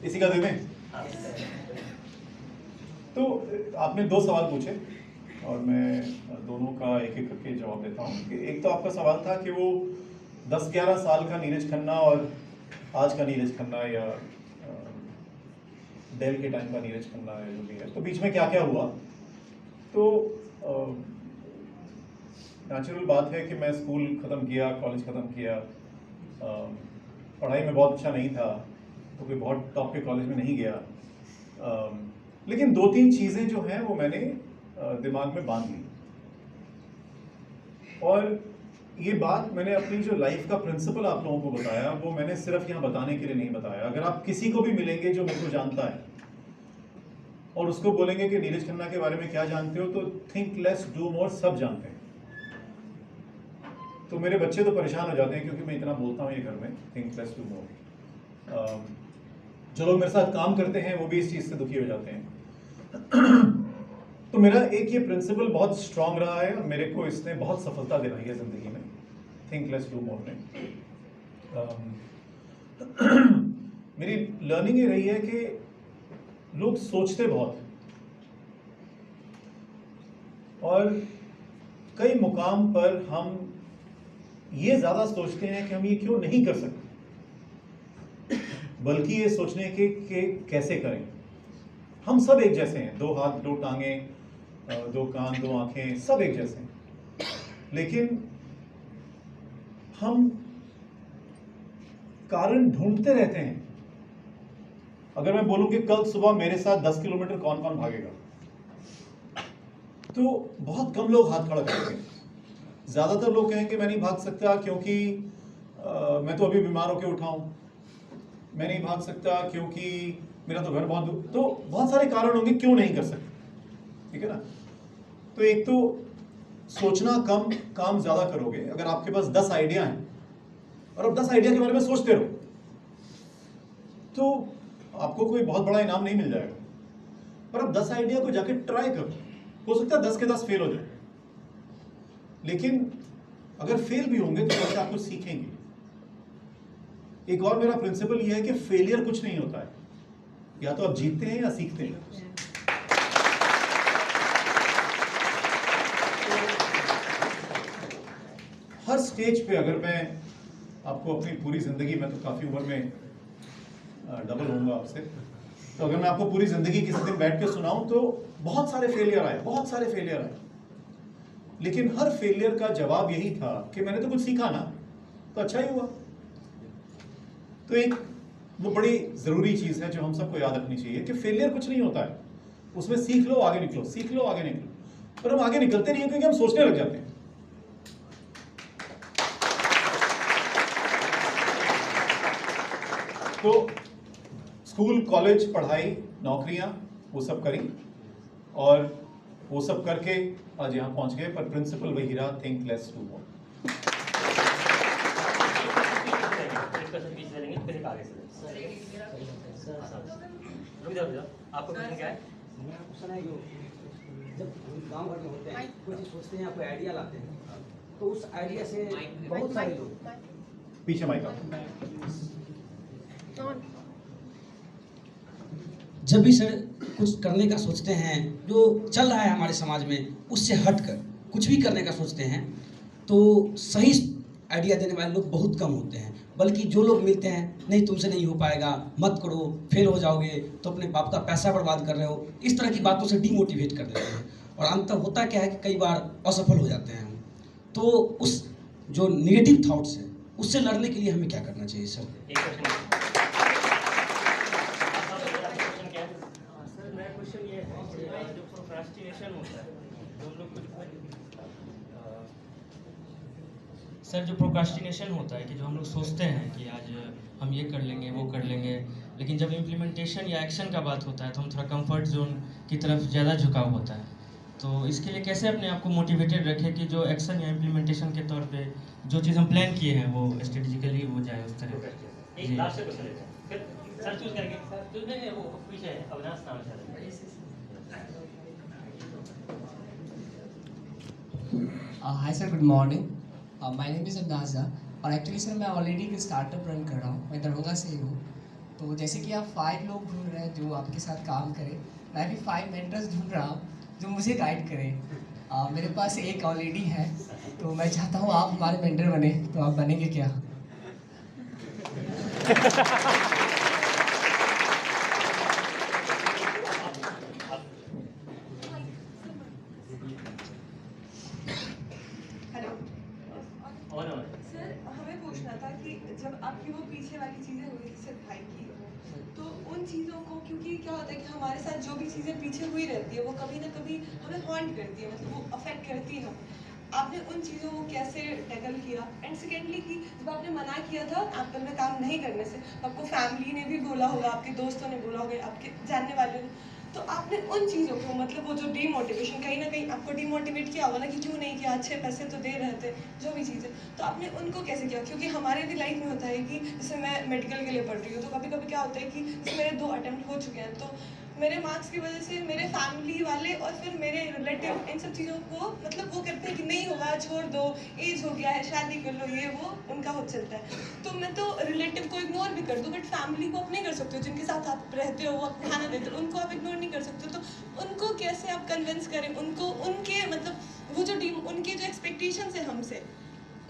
इसी का दे दें? तो आपने 2 सवाल पूछे और मैं दोनों का एक एक करके जवाब देता हूँ। कि एक तो आपका सवाल था कि वो 10-11 साल का नीरज खन्ना और आज का नीरज खन्ना या डेल के टाइम का नीरज खन्ना या जो भी है, तो बीच में क्या क्या हुआ। तो नेचुरल बात है कि मैं स्कूल ख़त्म किया, कॉलेज ख़त्म किया, पढ़ाई में बहुत अच्छा नहीं था, तो कोई बहुत टॉप के कॉलेज में नहीं गया, लेकिन 2-3 चीज़ें जो हैं वो मैंने दिमाग में बांध ली। और ये बात मैंने अपनी जो लाइफ का प्रिंसिपल आप लोगों को बताया, वो मैंने सिर्फ यहाँ बताने के लिए नहीं बताया। अगर आप किसी को भी मिलेंगे जो मेरे को जानता है और उसको बोलेंगे कि नीरज खन्ना के बारे में क्या जानते हो, तो थिंक लेस डू मोर सब जानते हैं। तो मेरे बच्चे तो परेशान हो जाते हैं क्योंकि मैं इतना बोलता हूँ ये घर में, थिंक लेस डू मोर। जो लोग मेरे साथ काम करते हैं वो भी इस चीज़ से दुखी हो जाते हैं। तो मेरा एक ये प्रिंसिपल बहुत स्ट्रांग रहा है और मेरे को इसने बहुत सफलता दिलाई है ज़िंदगी में, थिंक लेस डू मोर में। मेरी लर्निंग ये रही है कि लोग सोचते बहुत, और कई मुकाम पर हम ये ज़्यादा सोचते हैं कि हम ये क्यों नहीं कर सकते, बल्कि ये सोचने के कैसे करें। हम सब एक जैसे हैं, 2 हाथ 2 टांगें, 2 कान 2 आंखें, सब एक जैसे हैं, लेकिन हम कारण ढूंढते रहते हैं। अगर मैं बोलूं कि कल सुबह मेरे साथ 10 किलोमीटर कौन कौन भागेगा, तो बहुत कम लोग हाथ खड़ा करेंगे। ज़्यादातर लोग कहेंगे मैं नहीं भाग सकता क्योंकि मैं तो अभी बीमार होकर उठा हूं, मैं नहीं भाग सकता क्योंकि मेरा तो घर बहुत दूर, तो बहुत सारे कारण होंगे क्यों नहीं कर सकते, ठीक है ना। तो एक तो सोचना कम, काम ज़्यादा करोगे। अगर आपके पास 10 आइडिया हैं और आप 10 आइडिया के बारे में सोचते रहो, तो आपको कोई बहुत बड़ा इनाम नहीं मिल जाएगा। पर आप 10 आइडिया को जाके ट्राई करो, हो सकता है 10 के 10 फेल हो जाए, लेकिन अगर फेल भी होंगे तो कैसे आप कुछ सीखेंगे। एक और मेरा प्रिंसिपल यह है कि फेलियर कुछ नहीं होता है, या तो आप जीतते हैं या सीखते हैं। हर स्टेज पे अगर मैं आपको अपनी पूरी जिंदगी में, तो काफी उम्र में डबल होऊंगा आपसे, तो अगर मैं आपको पूरी जिंदगी किसी दिन बैठ के सुनाऊं तो बहुत सारे फेलियर आए, बहुत सारे फेलियर आए, लेकिन हर फेलियर का जवाब यही था कि मैंने तो कुछ सीखा ना, तो अच्छा ही हुआ। तो एक वो बड़ी जरूरी चीज है जो हम सबको याद रखनी चाहिए कि फेलियर कुछ नहीं होता है, उसमें सीख लो आगे निकलो, सीख लो आगे निकलो। पर हम आगे निकलते नहीं है क्योंकि हम सोचने लग जाते हैं। तो स्कूल कॉलेज पढ़ाई नौकरियां वो सब करी, और वो सब करके आज यहाँ पहुंच गए, पर प्रिंसिपल वही रहा, थिंक लेस डू मोर। आपको क्वेश्चन क्या है? मेरा क्वेश्चन है जब गांव भर में होते हैं, कुछ सोचते हैं, कोई आइडिया लाते हैं, तो उस आइडिया से बहुत सारे लोग पीछे माइक जब भी सर कुछ करने का सोचते हैं जो चल रहा है हमारे समाज में, उससे हटकर कुछ भी करने का सोचते हैं, तो सही आइडिया देने वाले लोग बहुत कम होते हैं। बल्कि जो लोग मिलते हैं, नहीं तुमसे नहीं हो पाएगा, मत करो, फेल हो जाओगे, तो अपने बाप का पैसा बर्बाद कर रहे हो, इस तरह की बातों से डीमोटिवेट कर देते हैं। और अंत होता क्या है कि कई बार असफल हो जाते हैं हम। तो उस जो नेगेटिव थॉट्स है उससे लड़ने के लिए हमें क्या करना चाहिए सर? सर जो प्रोक्रास्टिनेशन होता है कि जो हम लोग सोचते हैं कि आज हम ये कर लेंगे वो कर लेंगे, लेकिन जब इम्प्लीमेंटेशन या एक्शन का बात होता है तो हम थोड़ा कंफर्ट जोन की तरफ ज़्यादा झुकाव होता है। तो इसके लिए कैसे अपने आप को मोटिवेटेड रखें कि जो एक्शन या इम्प्लीमेंटेशन के तौर पे जो चीज़ हम प्लान किए हैं वो स्ट्रेटेजिकली हो जाए उस तरह। एक लास्ट क्वेश्चन लेते हैं, फिर सर चूज करेंगे। सर चूज नहीं, वो पीछे है, अविनाश नाम है। Hi sir, good morning. My name is Abdaza, और एक्चुअली सर मैं ऑलरेडी एक स्टार्टअप रन कर रहा हूँ, मैं दरभंगा से ही हूँ। तो जैसे कि आप 5 लोग ढूंढ रहे हैं जो आपके साथ काम करें, मैं भी 5 मेंटर्स ढूंढ रहा हूँ जो मुझे गाइड करें। मेरे पास एक ऑलरेडी है, तो मैं चाहता हूँ आप हमारे मेंटर बने, तो आप बनेंगे क्या? हेलो और सर, हमें पूछना था कि जब आपकी वो पीछे वाली चीज़ें हुई थी सिर्फ भाई की, तो उन चीज़ों को, क्योंकि क्या होता है कि हमारे साथ जो भी चीज़ें पीछे हुई रहती है वो कभी ना कभी हमें हॉन्ट करती है, मतलब वो अफेक्ट करती है हमें। आपने उन चीज़ों को कैसे टैकल किया? एंड सेकेंडली कि जब आपने मना किया था एप्पल में काम नहीं करने से, तो आपको फैमिली ने भी बोला होगा, आपके दोस्तों ने बोला होगा, आपके जानने वाले ने, तो आपने उन चीज़ों को, मतलब वो जो डीमोटिवेशन, कहीं ना कहीं आपको डीमोटिवेट किया होगा ना कि क्यों नहीं किया, अच्छे पैसे तो दे रहे थे, जो भी चीज़ें, तो आपने उनको कैसे किया? क्योंकि हमारे भी लाइफ में होता है कि जैसे मैं मेडिकल के लिए पढ़ रही हूँ, तो कभी कभी क्या होता है कि जैसे मेरे 2 अटेम्प्ट हो चुके हैं, तो मेरे मार्क्स की वजह से मेरे फैमिली वाले और फिर मेरे रिलेटिव इन सब चीज़ों को मतलब वो कहते हैं कि नहीं होगा, छोड़ दो, एज हो गया है, शादी कर लो, ये वो उनका हो चलता है। तो मैं तो रिलेटिव को इग्नोर भी कर दूँ, बट फैमिली को आप नहीं कर सकते हो, जिनके साथ आप रहते हो, वो आप खाना देते हो, उनको आप इग्नोर नहीं कर सकते हो। तो उनको कैसे आप कन्विंस करें, उनको उनके मतलब वो जो उनके जो एक्सपेक्टेशंस है हमसे,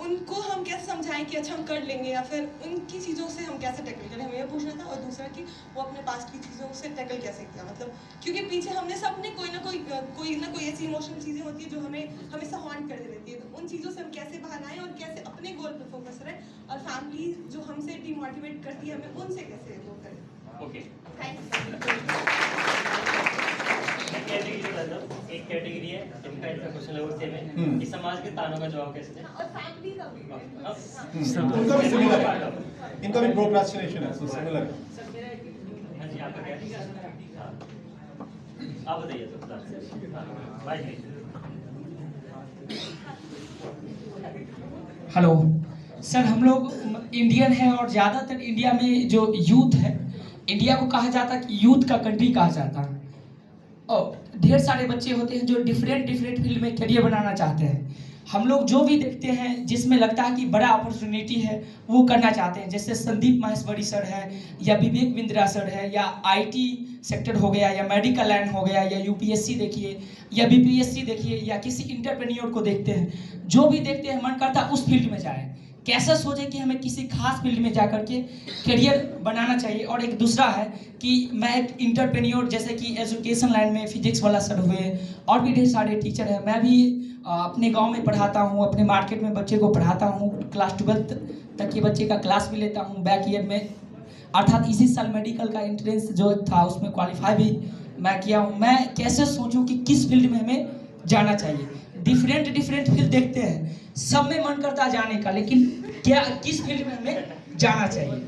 उनको हम कैसे समझाएं कि अच्छा हम कर लेंगे, या फिर उनकी चीज़ों से हम कैसे टैकल करें, हमें ये पूछना था। और दूसरा कि वो अपने पास की चीज़ों से टैकल कैसे किया, मतलब क्योंकि पीछे हमने सबने कोई ना कोई ऐसी इमोशनल चीज़ें होती है जो हमें हमेशा हॉन्ट करती रहती है, तो उन चीज़ों से हम कैसे बाहर आएँ और कैसे अपने गोल पर फोकस करें, और फैमिली जो हमसे डिमोटिवेट करती है हमें उनसे कैसे वो करें। Okay, thanks. एक कैटेगरी है जिनका इसका क्वेश्चन है वो सेम है कि समाज के तानों का जवाब कैसे दें। और फैमिली का भी उनका भी सिमिलर है, इनका भी प्रोक्रास्टिनेशन है, सो सिमिलर है। हाँ जी, आपका क्या है? हाँ, आप बताइए तो। हाँ, भाई हेलो सर, हम लोग इंडियन हैं और ज़्यादातर इंडिया में जो यूथ है, इंडिया को कहा जाता है कि यूथ का कंट्री कहा जाता है, और ढेर सारे बच्चे होते हैं जो डिफरेंट फील्ड में करियर बनाना चाहते हैं। हम लोग जो भी देखते हैं जिसमें लगता है कि बड़ा अपॉर्चुनिटी है वो करना चाहते हैं, जैसे संदीप माहेश्वरी सर है, या विवेक बिंद्रा सर है, या आईटी सेक्टर हो गया, या मेडिकल लाइन हो गया, या यूपीएससी देखिए, या बीपीएससी देखिए, या किसी इंटरप्रेन्योर को देखते हैं। जो भी देखते हैं मन करता है उस फील्ड में जाए, कैसे सोचे कि हमें किसी खास फील्ड में जा करके करियर बनाना चाहिए। और एक दूसरा है कि मैं एक इंटरप्रेन्योर, जैसे कि एजुकेशन लाइन में फिजिक्स वाला सर हुए, और भी ढेर सारे टीचर हैं। मैं भी अपने गांव में पढ़ाता हूं, अपने मार्केट में बच्चे को पढ़ाता हूं, क्लास 12 तक के बच्चे का क्लास भी लेता हूं बैक ईयर में, अर्थात इसी साल मेडिकल का एंट्रेंस जो था उसमें क्वालिफाई भी मैं किया हूँ। मैं कैसे सोचूं कि किस फील्ड में हमें जाना चाहिए? डिफरेंट फील्ड देखते हैं, सब में मन करता है जाने का, लेकिन क्या किस फील्ड में हमें जाना चाहिए?